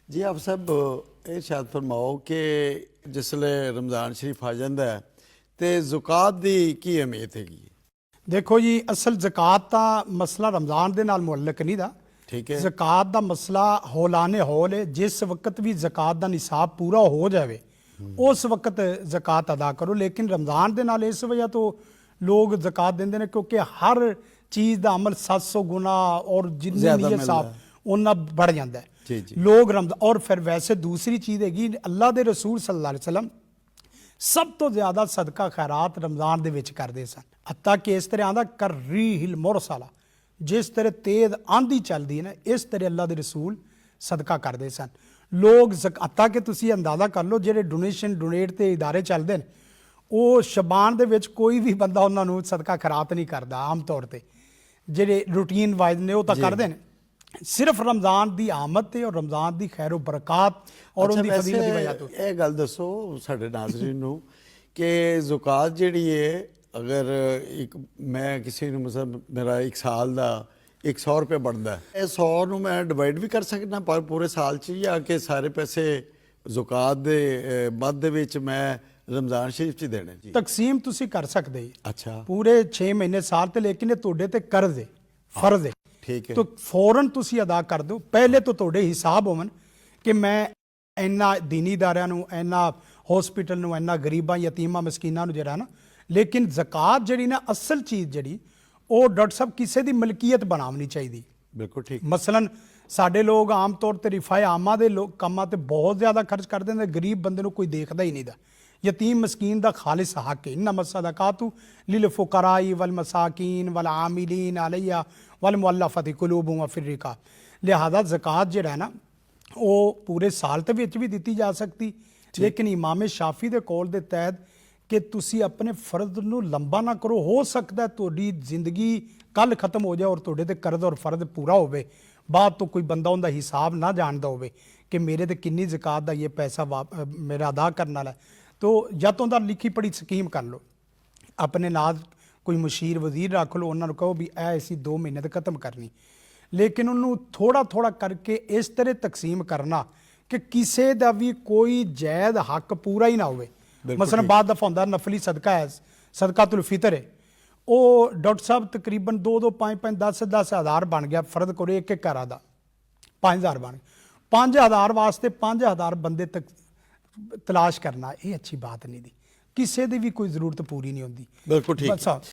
जी आप साहब ये शायद फरमाओ कि जिसले रमज़ान शरीफ आ जाता है तो ज़कात की अहमियत हैगी? देखो जी, असल ज़कात का मसला रमज़ान के नाल मुअल्लक नहीं दा। ठीक है। ज़कात का मसला हौलाने हौल है। जिस वक्त भी ज़कात का निसाब पूरा हो जाए उस वक्त ज़कात अदा करो। लेकिन रमज़ान के नाल इस वजह तो लोग ज़कात देंदे ने क्योंकि हर चीज़ का अमल 700 गुना और जितनी ज़्यादा नीयत मिलदा साफ उन्ना बढ़ जाता है। जी जी। लोग रमज़ान और फिर वैसे दूसरी चीज़ हैगी, अल्लाह के रसूल सल्लल्लाहु अलैहि वसल्लम सब तो ज़्यादा सदका खैरात रमज़ान दे विच करते सन। हत्ता कि इस तरह आंदा कर री हिल मुरसला, जिस तरह तेज आंधी चलती है ना इस तरह अल्लाह के रसूल सदका करते सन। लोग हत्ता कि तुसी अंदाज़ा कर लो ਜਿਹੜੇ डोनेट ते इदारे चलते हैं वो शबान दे विच कोई भी बंदा उन्होंने सदका खैरात नहीं करता। आम तौर पर ਜਿਹੜੇ रूटीन वाइज ने वो तो करते हैं, सिर्फ रमज़ान की आमद ते और रमज़ान की खैरो बरकत और उनकी फजीलत की वजह तो। ये गल दसो साडे नाज़रीन नूं कि ज़कात जिहड़ी है अगर एक मैं किसी नूं मतलब मेरा एक साल का 100 रुपये बनता है, 100 नूं मैं डिवाइड भी कर सकना पर पूरे साल च, या कि सारे पैसे ज़कात दे मद दे विच मैं रमज़ान शरीफ च देने? जी तकसीम तुसी कर सकते जी। अच्छा पूरे 6 महीने साल ते, लेकिन ये तुहाडे ते कर्ज है, फर्ज है। ठीक है। तो फौरन तुसी अदा कर दो। पहले तो तुहाडे हिसाब होवन कि मैं इन्ना दीनी इदारियां नूं, इन्ना हॉस्पिटल नूं, इन्ना गरीबां यतीमां मस्कीनां नूं जिहड़ा ना, लेकिन ज़कात जिहड़ी ना असल चीज़ जिहड़ी वो डॉक्टर साहब किसी की मलकीयत बनावनी चाहिए। बिल्कुल ठीक। मसलन साडे लोग आम तौर पर रिफाए आमा के लोग कामां ते बहुत ज़्यादा खर्च कर देंगे, गरीब बंदे नूं कोई देखदा ही नहीं दा। यतीम मस्कीन का खालिस हक है। इन्नमा सदकातु लिल फुकराई वल मसाकीन वल आमिलीन अलैहा वल मुअल्लफति कुलूबुहुम व फिर रिकाब। लिहाजा ज़कात जिहड़ा है ना वो पूरे साल ते विच भी दिती जा सकती, लेकिन इमाम शाफी के कौल के तहत कि तुसी अपने फर्ज नूं लंबा ना करो। हो सकता है तुहाडी जिंदगी कल खत्म हो जाए और तुहाडे ते कर्ज और फर्ज पूरा होवे, बाद तो कोई बंदा उनका हिसाब ना जानता होवे कि मेरे ते किन्नी ज़कात का ये पैसा मेरा अदा करने वाला है। तो या तो उनका लिखी पढ़ी स्कीम कर लो, अपने नाल कोई मुशीर वजीर रख लो, उन्होंने कहो भी ऐ असीं 2 महीने तक खत्म करनी, लेकिन उन्होंने थोड़ा थोड़ा करके इस तरह तकसीम करना कि किसी का भी कोई जायद हक पूरा ही ना हो। मसलन बाद दफा होंदा नफली सदका है, सदकातुल फितर है, वो डॉक्टर साहब तकरीबन 2-2, 5-5, 10-10 हज़ार बन गया। फर्द करो एक घर का 5,000 बन गया। 5,000 वास्ते 5,000 बंदे तक तलाश करना ये अच्छी बात नहीं दी। किसी की भी कोई जरूरत पूरी नहीं होती। बिल्कुल ठीक।